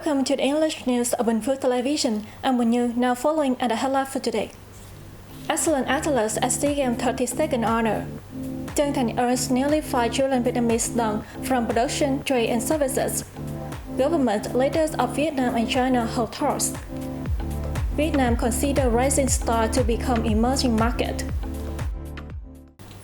Welcome to the English news of Bình Phước Television. I'm Như, now following at the headline for today. Excellent Atlas at SEA Games 32nd honor. Chân Thành earns nearly 5 trillion Vietnamese đồng from production, trade and services. Government leaders of Vietnam and China hold talks. Vietnam consider rising star to become emerging market.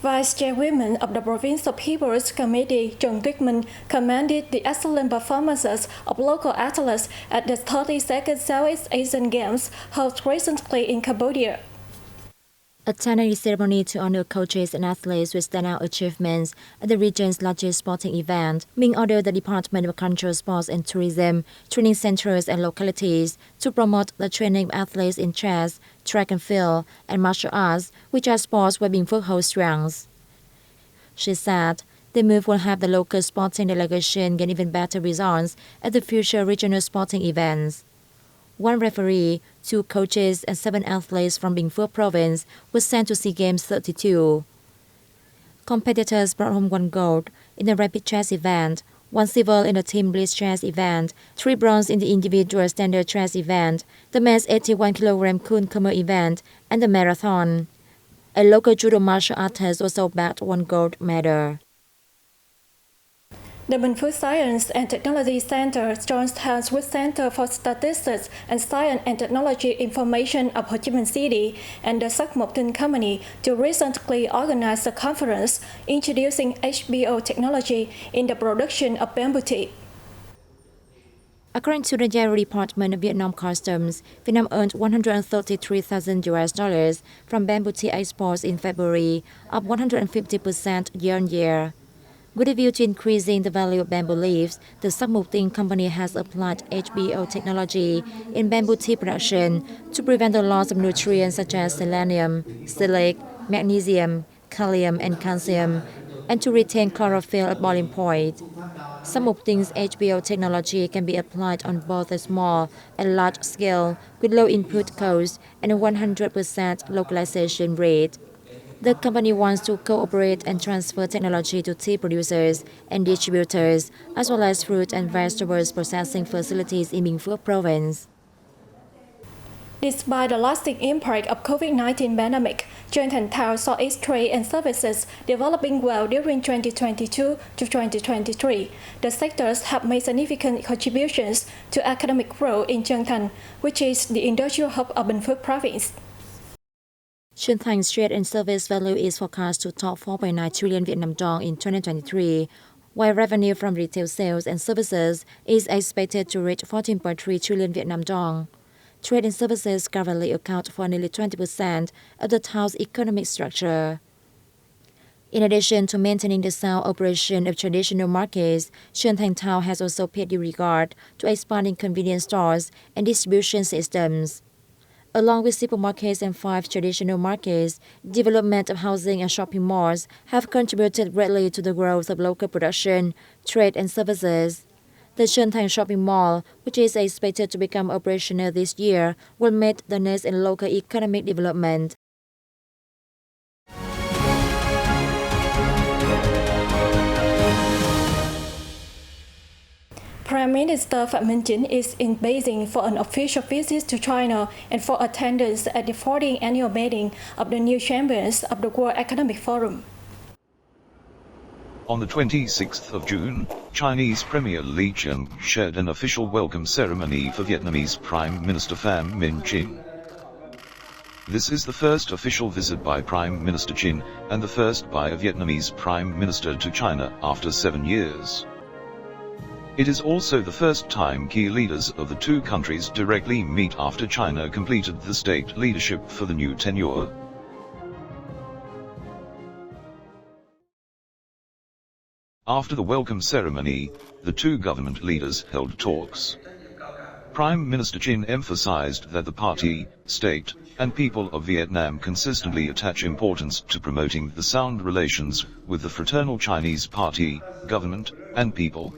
Vice Chairwoman of the Province of People's Committee, Trần Tuyết Minh, commended the excellent performances of local athletes at the 32nd Southeast Asian Games held recently in Cambodia. Attending the ceremony to honor coaches and athletes with standout achievements at the region's largest sporting event, Minh ordered the Department of Culture, Sports and Tourism, training centers and localities to promote the training of athletes in chess, track and field, and martial arts, which are sports where Bình Phước holds strengths. She said, the move will help the local sporting delegation gain even better results at the future regional sporting events. One referee, 2 coaches, and 7 athletes from Bình Phước province were sent to SEA Games 32. Competitors brought home 1 gold in the rapid chess event, 1 silver in the team blitz chess event, 3 bronze in the individual standard chess event, the men's 81 kg Kun event, and the marathon. A local judo martial artist also bagged 1 gold medal. The Bình Phước Science and Technology Center joins hands with Center for Statistics and Science and Technology Information of Ho Chi Minh City and the Sắc Mộc Tinh Company to recently organize a conference introducing HBO technology in the production of bamboo tea. According to the General Department of Vietnam Customs, Vietnam earned $133,000 from bamboo tea exports in February, up 150% year-on-year. With a view to increasing the value of bamboo leaves, the Sắc Mộc Tinh Company has applied HBO technology in bamboo tea production to prevent the loss of nutrients such as selenium, silic, magnesium, kalium, and calcium, and to retain chlorophyll at boiling point. Sắc Mộc Tinh HBO technology can be applied on both a small and large scale with low input cost and a 100% localization rate. The company wants to cooperate and transfer technology to tea producers and distributors, as well as fruit and vegetables processing facilities in Bình Phước province. Despite the lasting impact of COVID-19 pandemic, Truyền Theo saw its trade and services developing well during 2022 to 2023. The sectors have made significant contributions to economic growth in Truyền, which is the industrial hub of Bình Phước province. Truyền trade and service value is forecast to top 4.9 trillion Vietnam dong in 2023, while revenue from retail sales and services is expected to reach 14.3 trillion Vietnam dong. Trade and services currently account for nearly 20% of the town's economic structure. In addition to maintaining the sound operation of traditional markets, Truyền Town has also paid due regard to expanding convenience stores and distribution systems. Along with supermarkets and 5 traditional markets, development of housing and shopping malls have contributed greatly to the growth of local production, trade and services. The Truyền shopping mall, which is expected to become operational this year, will meet the needs in local economic development. Prime Minister Phạm Minh Chính is in Beijing for an official visit to China and for attendance at the 40th annual meeting of the new champions of the World Economic Forum. On the 26th of June, Chinese Premier Li Qiang shared an official welcome ceremony for Vietnamese Prime Minister Phạm Minh Chính. This is the first official visit by Prime Minister Chính and the first by a Vietnamese Prime Minister to China after 7 years. It is also the first time key leaders of the 2 countries directly meet after China completed the state leadership for the new tenure. After the welcome ceremony, the 2 government leaders held talks. Prime Minister Chính emphasized that the party, state, and people of Vietnam consistently attach importance to promoting the sound relations with the fraternal Chinese party, government, and people.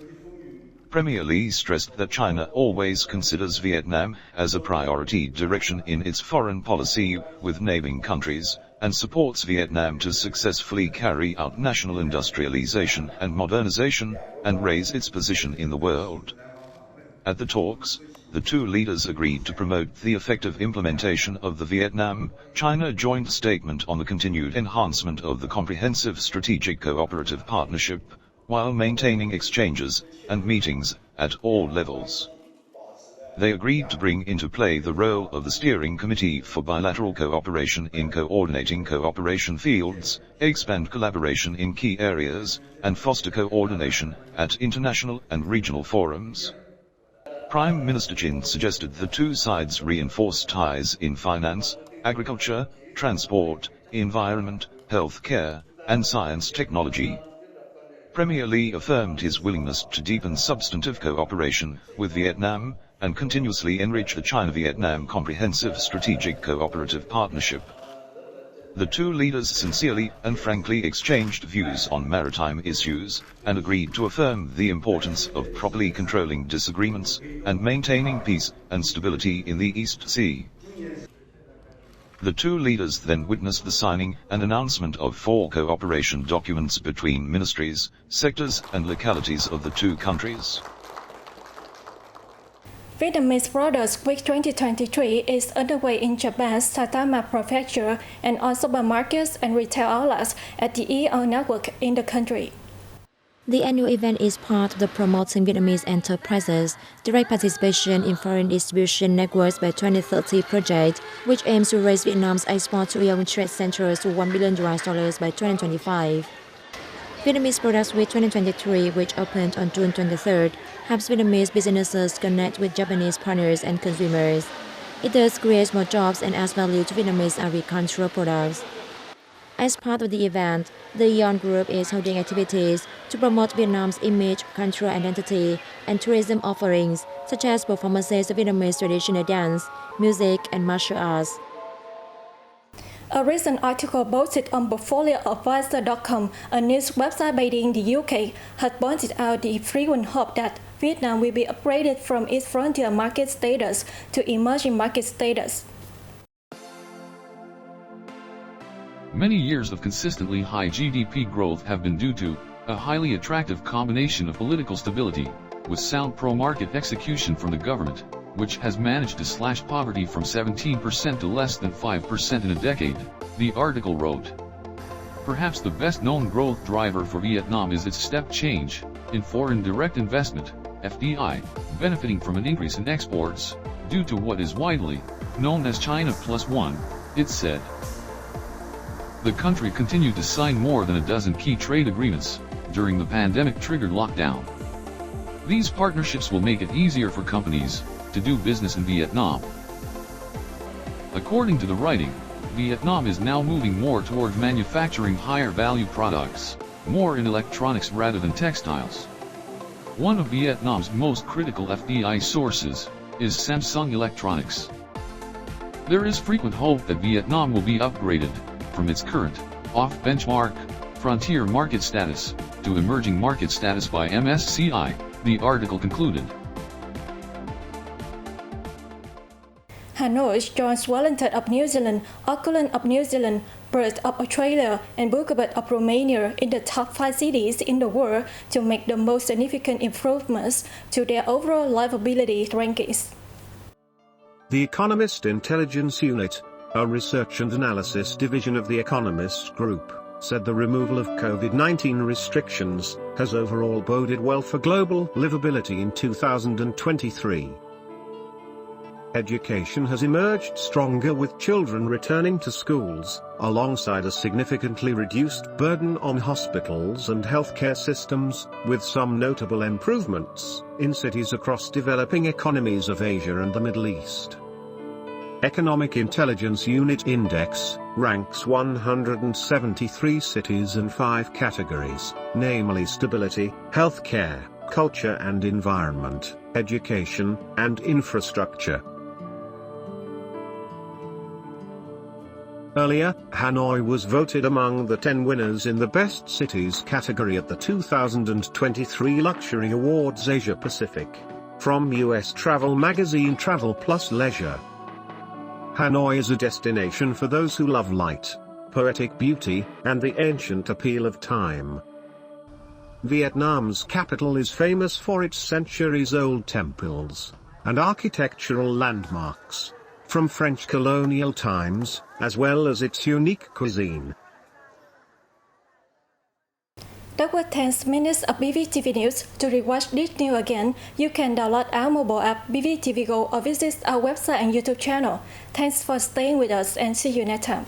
Premier Li stressed that China always considers Vietnam as a priority direction in its foreign policy with neighboring countries, and supports Vietnam to successfully carry out national industrialization and modernization, and raise its position in the world. At the talks, the two leaders agreed to promote the effective implementation of the Vietnam-China joint statement on the continued enhancement of the comprehensive strategic cooperative partnership, while maintaining exchanges and meetings at all levels. They agreed to bring into play the role of the Steering Committee for Bilateral Cooperation in coordinating cooperation fields, expand collaboration in key areas, and foster coordination at international and regional forums. Prime Minister Chin suggested the two sides reinforce ties in finance, agriculture, transport, environment, health care, and science technology. Premier Lee affirmed his willingness to deepen substantive cooperation with Vietnam, and continuously enrich the China-Vietnam Comprehensive Strategic Cooperative Partnership. The two leaders sincerely and frankly exchanged views on maritime issues, and agreed to affirm the importance of properly controlling disagreements, and maintaining peace and stability in the East Sea. The two leaders then witnessed the signing and announcement of 4 cooperation documents between ministries, sectors and localities of the two countries. Vietnamese Products Week 2023 is underway in Japan's Saitama Prefecture and on supermarkets and retail outlets at the EO network in the country. The annual event is part of the Promoting Vietnamese Enterprises Direct Participation in Foreign Distribution Networks by 2030 project, which aims to raise Vietnam's export to young trade centers to $1 billion by 2025. Vietnamese Products Week 2023, which opened on June 23rd, helps Vietnamese businesses connect with Japanese partners and consumers. It thus creates more jobs and adds value to Vietnamese agricultural products. As part of the event, the Eon Group is holding activities to promote Vietnam's image, cultural identity, and tourism offerings, such as performances of Vietnamese traditional dance, music, and martial arts. A recent article posted on portfolioadvisor.com, a news website based in the UK, had pointed out the frequent hope that Vietnam will be upgraded from its frontier market status to emerging market status. Many years of consistently high GDP growth have been due to a highly attractive combination of political stability with sound pro-market execution from the government, which has managed to slash poverty from 17% to less than 5% in a decade, the article wrote. Perhaps the best-known growth driver for Vietnam is its step change in foreign direct investment, FDI, benefiting from an increase in exports, due to what is widely known as China Plus One, it said. The country continued to sign more than a dozen key trade agreements during the pandemic-triggered lockdown. These partnerships will make it easier for companies to do business in Vietnam. According to the writing, Vietnam is now moving more toward manufacturing higher-value products, more in electronics rather than textiles. One of Vietnam's most critical FDI sources is Samsung Electronics. There is frequent hope that Vietnam will be upgraded from its current, off-benchmark, frontier market status, to emerging market status by MSCI, the article concluded. Hanoi joins Wellington of New Zealand, Auckland of New Zealand, Perth of Australia, and Bucharest of Romania in the top 5 cities in the world to make the most significant improvements to their overall livability rankings. The Economist Intelligence Unit, a research and analysis division of the Economist Group, said the removal of COVID-19 restrictions has overall boded well for global livability in 2023. Education has emerged stronger with children returning to schools, alongside a significantly reduced burden on hospitals and healthcare systems, with some notable improvements in cities across developing economies of Asia and the Middle East. Economic Intelligence Unit Index ranks 173 cities in 5 categories, namely stability, healthcare, culture and environment, education, and infrastructure. Earlier, Hanoi was voted among the 10 winners in the Best Cities category at the 2023 Luxury Awards Asia Pacific, from US travel magazine Travel Plus Leisure. Hanoi is a destination for those who love light, poetic beauty, and the ancient appeal of time. Vietnam's capital is famous for its centuries-old temples and architectural landmarks from French colonial times, as well as its unique cuisine. That was 10 minutes of BPTV News. To rewatch this news again, you can download our mobile app BPTV Go or visit our website and YouTube channel. Thanks for staying with us and see you next time.